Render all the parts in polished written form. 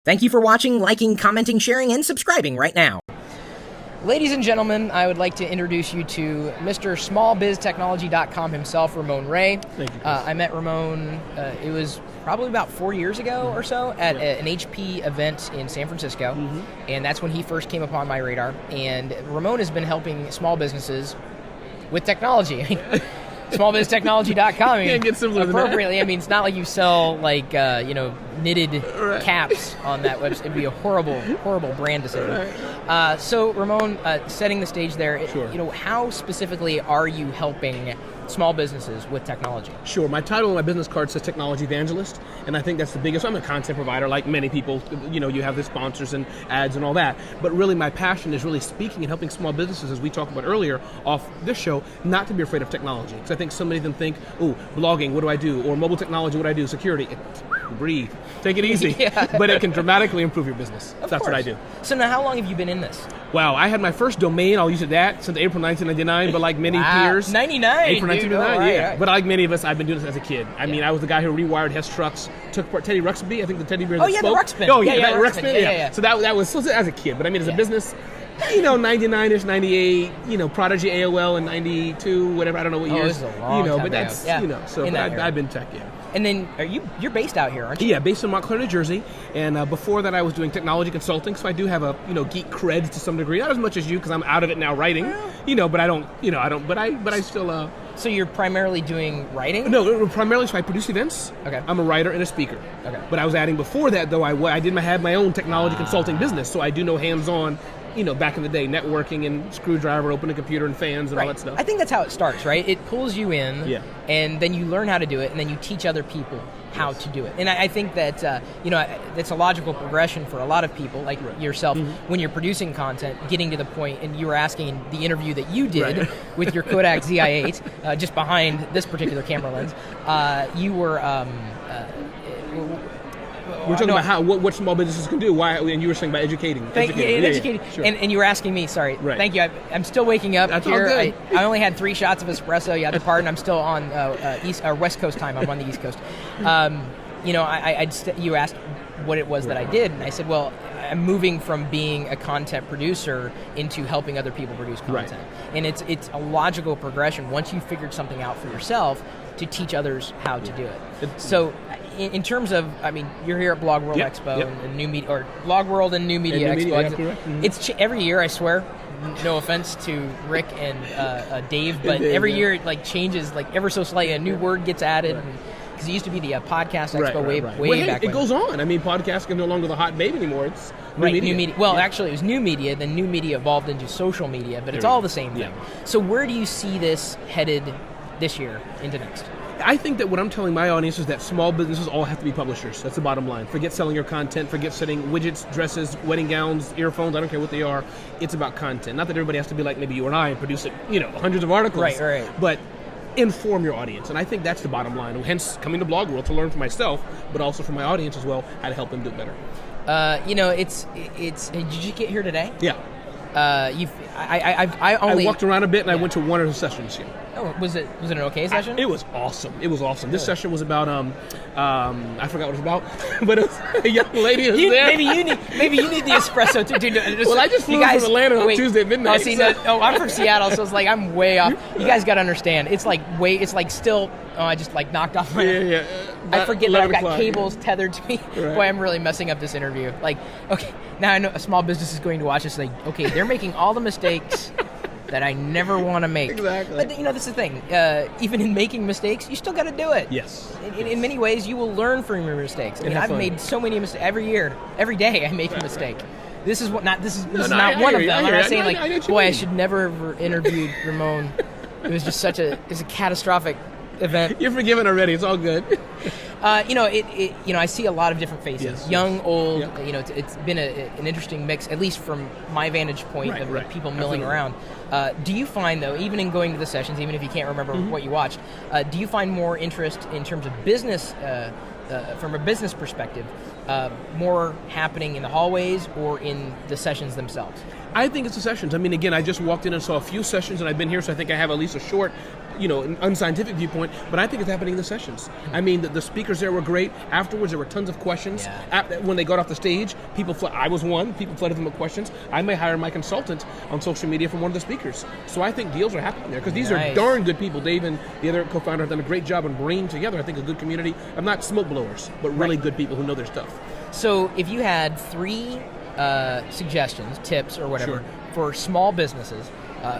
Thank you for watching, liking, commenting, sharing, and subscribing right now. Ladies and gentlemen, I would like to introduce you to Mr. SmallBizTechnology.com himself, Ramon Ray. Thank you. I met Ramon, it was probably about 4 years ago or so, at an HP event in San Francisco, and that's when he first came upon my radar. And Ramon has been helping small businesses with technology. I mean, SmallBizTechnology.com. I mean, can't get simpler than that. Appropriately, I mean, it's not like you sell knitted caps on that website. It'd be a horrible brand decision. Right. So, Ramon, setting the stage there. Sure. How specifically are you helping small businesses with technology? Sure. My title on my business card says Technology Evangelist, and I think that's the biggest. I'm a content provider, like many people. You have the sponsors and ads and all that. But really, my passion is really speaking and helping small businesses, as we talked about earlier off this show, not to be afraid of technology. Because I think so many of them think, "Oh, blogging, what do I do?" Or mobile technology, what do I do? Security. Breathe. Take it easy. But it can dramatically improve your business. That's what I do. So now, how long have you been in this? Wow, I had my first domain, I'll use it that, since April 1999, but like many peers. 99, April 1999, right. But like many of us, I've been doing this as a kid. I mean, I was the guy who rewired Hess trucks, took apart Teddy Ruxpin, I think the teddy bear that spoke. The Ruxpin. Oh, yeah, Ruxpin. Yeah. So that was as a kid, but I mean, as a business, 99-ish, 98, Prodigy AOL in 92, whatever, I don't know what years. This is a long time but that's, ago. I've been tech, And then you're based out here, aren't you? Yeah, based in Montclair, New Jersey. And before that, I was doing technology consulting, so I do have a geek cred to some degree. Not as much as you, because I'm out of it now writing. But I still. So you're primarily doing writing? No, primarily. So I produce events. Okay. I'm a writer and a speaker. Okay. But I was adding before that, though. I did have my own technology consulting business, so I do know hands-on. Back in the day, networking and screwdriver, open a computer and fans and all that stuff. I think that's how it starts, right? It pulls you in, and then you learn how to do it, and then you teach other people how to do it. And I think that, that's a logical progression for a lot of people, like yourself, when you're producing content, getting to the point, and you were asking in the interview that you did with your Kodak ZI-8, just behind this particular camera lens, you were... We're talking about what small businesses can do. Why? And you were saying about educating. Educating. Sure. And you were asking me. Sorry. Right. Thank you. I'm still waking up That's here. All good. I only had 3 shots of espresso. You have to pardon. I'm still on West Coast time. I'm on the East Coast. You asked what it was that I did, and I said, well, I'm moving from being a content producer into helping other people produce content. Right. And it's a logical progression once you've figured something out for yourself to teach others how to do it. So in terms of, you're here at Blog World Expo and New Media, or Blog World and New Media Expo. It's every year, I swear. No offense to Rick and Dave, but every year it changes ever so slightly. A new word gets added. Because it used to be the Podcast Expo way back when. It goes on. Podcast is no longer the hot babe anymore. It's new media. Well, actually, it was new media. Then new media evolved into social media, but it's all the same thing. So where do you see this headed this year into next? I think that what I'm telling my audience is that small businesses all have to be publishers. That's the bottom line. Forget selling your content. Forget setting widgets, dresses, wedding gowns, earphones. I don't care what they are. It's about content. Not that everybody has to be like maybe you and I and produce hundreds of articles. Right. But inform your audience, and I think that's the bottom line. Hence, coming to Blog World to learn for myself, but also for my audience as well, how to help them do it better. It's. Did you get here today? Yeah. I walked around a bit, and I went to one of the sessions. Oh, was it an okay session? It was awesome. This session was about I forgot what it was about, but it was a young lady who was there. Maybe you need the espresso too. Well, I just flew from Atlanta on Tuesday at midnight. I'm from Seattle, so it's like I'm way off. You guys got to understand. It's like still. I just knocked off my. Yeah. I forget that I've got cables tethered to me. Right. Boy, I'm really messing up this interview. Okay, now I know a small business is going to watch this. Okay, they're making all the mistakes that I never want to make. Exactly. But this is the thing. Even in making mistakes, you still got to do it. Yes. In many ways, you will learn from your mistakes. I've made so many mistakes every year. Every day, I make a mistake. This is not one of them. I'm not saying I should never have interviewed Ramon. It was just it's a catastrophic event. You're forgiven already. It's all good. I see a lot of different faces, young, old. It's been an interesting mix, at least from my vantage point of people milling around. Do you find, though, even in going to the sessions, even if you can't remember what you watched, do you find more interest in terms of business, from a business perspective, more happening in the hallways or in the sessions themselves? I think it's the sessions. Again, I just walked in and saw a few sessions, and I've been here, so I think I have at least a short an unscientific viewpoint, but I think it's happening in the sessions. I mean, the speakers there were great. Afterwards, there were tons of questions. When they got off the stage, I was one. People flooded them with questions. I may hire my consultant on social media from one of the speakers. So I think deals are happening there because these are darn good people. Dave and the other co-founder have done a great job in bringing together, I think, a good community of not smoke blowers, but really good people who know their stuff. So if you had 3 suggestions, tips, or whatever, for small businesses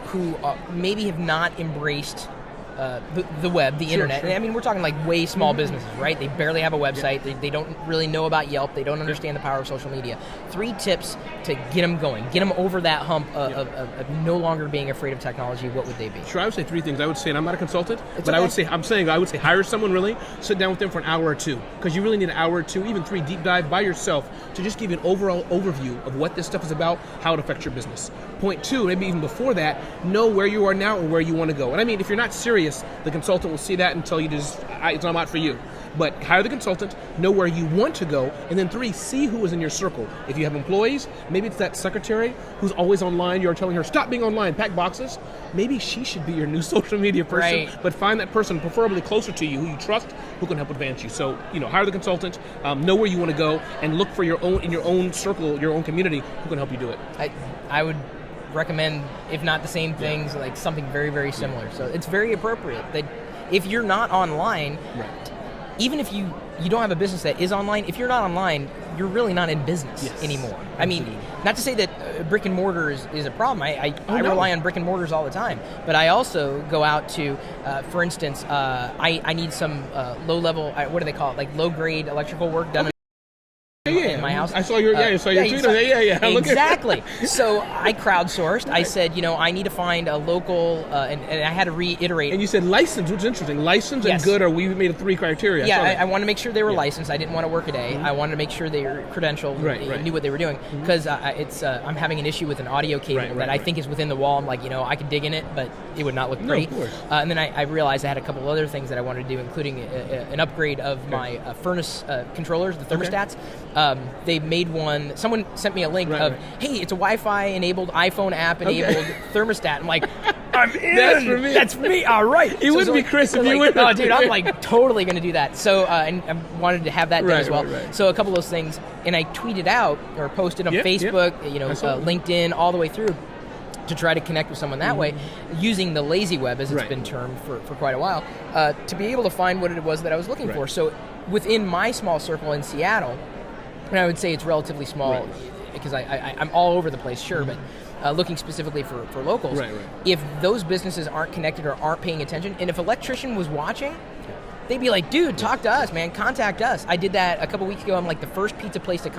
who maybe have not embraced the web, the internet. I mean, we're talking like way small businesses, right? They barely have a website. They don't really know about Yelp. They don't understand the power of social media. 3 tips to get them going, get them over that hump of no longer being afraid of technology. What would they be? Sure, I would say 3 things. I would say, and I'm not a consultant, but I would say hire someone really, sit down with them for an hour or 2, because you really need an hour or 2, even 3, deep dive by yourself to just give you an overall overview of what this stuff is about, how it affects your business. Point 2, maybe even before that, know where you are now and where you want to go. And I mean, if you're not serious, the consultant will see that and tell you it's not for you. But hire the consultant, know where you want to go, and then 3, see who is in your circle. If you have employees, maybe it's that secretary who's always online, you're telling her, stop being online, pack boxes. Maybe she should be your new social media person, but find that person preferably closer to you, who you trust, who can help advance you. So, hire the consultant, know where you want to go, and look for in your own circle, your own community, who can help you do it. I would recommend, if not the same things, like something very, very similar. So it's very appropriate that if you're not online, even if you don't have a business that is online, if you're not online, you're really not in business anymore. I mean, not to say that brick and mortar is a problem. I rely on brick and mortars all the time, but I also go out to, for instance, I need some low-level, what do they call it, like low-grade electrical work done in my house. I saw your tweet. Exactly. So I crowdsourced. I said, I need to find a local, and I had to reiterate. And you said license, which is interesting. License and good, we made 3 criteria. I want to make sure they were licensed. I didn't want to work a day. I wanted to make sure they were credentialed, and knew what they were doing. Because I'm having an issue with an audio cable that I think is within the wall. I'm like, I could dig in it, but it would not look pretty. Of course. And then I realized I had a couple other things that I wanted to do, including an upgrade of my furnace controllers, the thermostats. They made one. Someone sent me a link of, hey, it's a Wi-Fi enabled, iPhone app enabled thermostat. I'm like, I'm in. That's for me. That's me. All right. It wouldn't be Chris if you wouldn't. Oh, dude, I'm like totally going to do that. So, and I wanted to have that done as well. So a couple of those things, and I tweeted out or posted on Facebook, LinkedIn, all the way through, to try to connect with someone that way, using the lazy web, as it's been termed for quite a while, to be able to find what it was that I was looking for. So within my small circle in Seattle, and I would say it's relatively small because I'm all over the place, but looking specifically for locals, if those businesses aren't connected or aren't paying attention, and if an electrician was watching, they'd be like, dude, talk to us, man, contact us. I did that a couple weeks ago. I'm like, the first pizza place to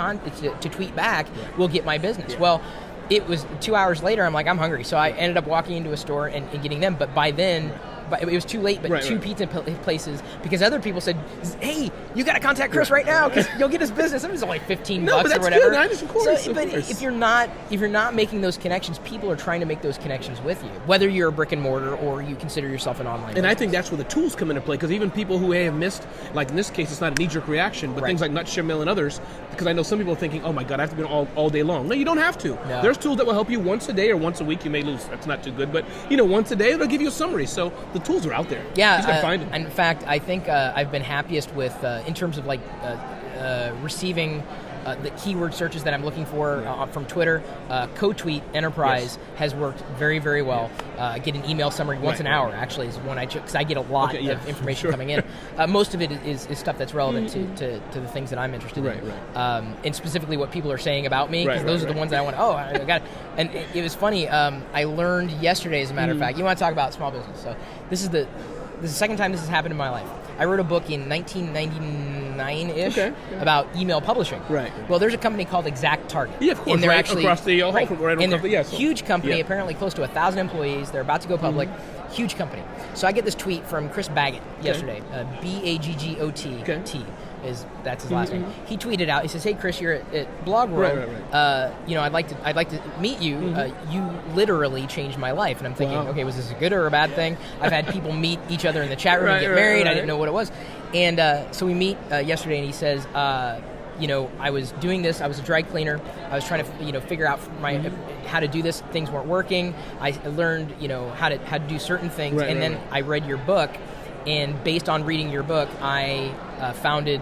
tweet back will get my business. Well, it was 2 hours later, I'm like, I'm hungry. So I ended up walking into a store and getting them, but by then, it was too late, but 2 pizza places, because other people said, hey, you got to contact Chris right now because you'll get his business. It was only $15 or whatever. Good. Of course. But if you're not making those connections, people are trying to make those connections with you, whether you're a brick and mortar or you consider yourself an online business. I think that's where the tools come into play, because even people who may have missed, like in this case, it's not a knee-jerk reaction, but things like Nutshell Mail and others, because I know some people are thinking, oh my God, I have to be all day long. No, you don't have to. No. There's tools that will help you once a day or once a week. You may lose. That's not too good, but once a day, it'll give you a summary. So the tools are out there. Yeah, you just gotta find them. In fact, I think I've been happiest with, in terms of receiving the keyword searches that I'm looking for from Twitter. Co-tweet Enterprise has worked very, very well. I get an email summary once an hour, actually, is one because I get a lot of information coming in. Most of it is stuff that's relevant to the things that I'm interested in. And specifically what people are saying about me, because those are the ones that I want, I got it. And it was funny, I learned yesterday, as a matter of fact, you want to talk about small business. So this is the second time this has happened in my life. I wrote a book in 1999-ish about email publishing. Well, there's a company called Exact Target. Yeah, of course. And they're actually across the and they're huge company, apparently close to 1,000 employees. They're about to go public. Huge company. So I get this tweet from Chris Baggett yesterday. Baggot. That's his last name. He tweeted out. He says, "Hey Chris, you're at Blog World. I'd like to meet you. You literally changed my life." And I'm thinking, okay, was this a good or a bad thing? I've had people meet each other in the chat room and get married. I didn't know what it was. And so we meet yesterday, and he says, I was doing this. I was a dry cleaner. I was trying to, figure out how to do this. Things weren't working. I learned, how to do certain things. Right, then right. I read your book, and based on reading your book, I founded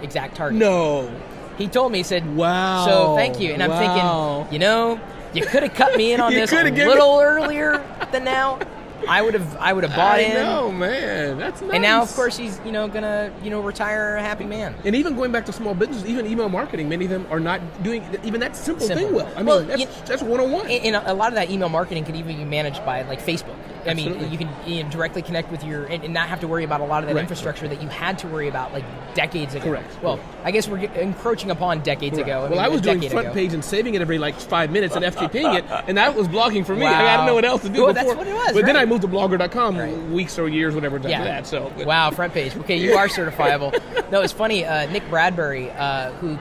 Exact Target. No. He told me, he said, wow. So thank you. And I'm thinking, you could have cut me in on this a little earlier than now. I would have bought in. I know, man. That's nice. And now, of course, he's gonna retire a happy man. And even going back to small business, even email marketing, many of them are not doing even that simple thing well. I mean, that's 101. And a lot of that email marketing can even be managed by like Facebook. Absolutely. I mean, you can directly connect with and not have to worry about a lot of that infrastructure that you had to worry about like decades ago. Correct. Well, I guess we're encroaching upon decades ago. I was doing front page and saving it every 5 minutes and FTPing it, and that was blogging for me. Wow. I didn't know what else to do before. That's what it was. But then I moved to blogger.com weeks or years, whatever, after that. So wow, front page. Okay, you are certifiable. No, it's funny. Nick Bradbury, who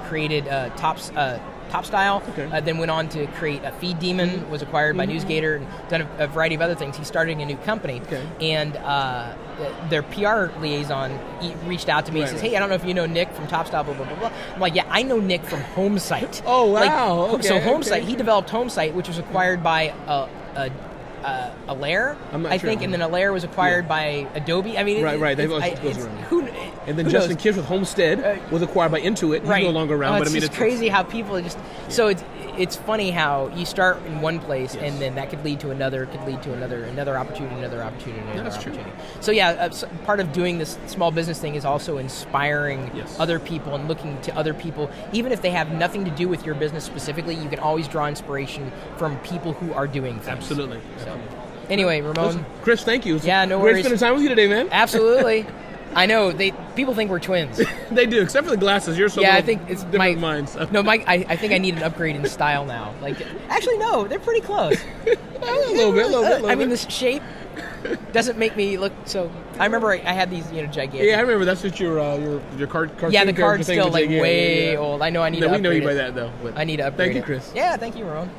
created Top Style, then went on to create a Feed Demon, was acquired by NewsGator, and done a variety of other things. He's starting a new company, and their PR liaison reached out to me and says, hey, I don't know if you know Nick from Top Style, blah, blah, blah, blah. I'm like, yeah, I know Nick from HomeSite. Oh, wow. So HomeSite, he developed HomeSite, which was acquired by Alaire, I think, and then Alaire was acquired by Adobe. I mean, right. They've always goes around. And then Justin Kibbs with Homestead was acquired by Intuit. He's no longer around. But it's crazy how people just. So it's funny how you start in one place and then that could lead to another, another opportunity, another opportunity. True. So yeah, part of doing this small business thing is also inspiring other people and looking to other people, even if they have nothing to do with your business specifically. You can always draw inspiration from people who are doing things. Absolutely. So, anyway, Ramon. Listen, Chris, thank you. No worries. Great spending time with you today, man. Absolutely. I know people think we're twins. They do, except for the glasses. You're so I think it's different mine. So. No, I think I need an upgrade in style now. Actually, no, they're pretty close. a little bit. I mean, this shape doesn't make me look so. I remember I had these, gigantic. Yeah, I remember. That's just your card. Yeah, the card's still way old. I know I need to upgrade we know you by it. that though. I need to upgrade Thank you, Chris. Yeah, thank you, Ramon.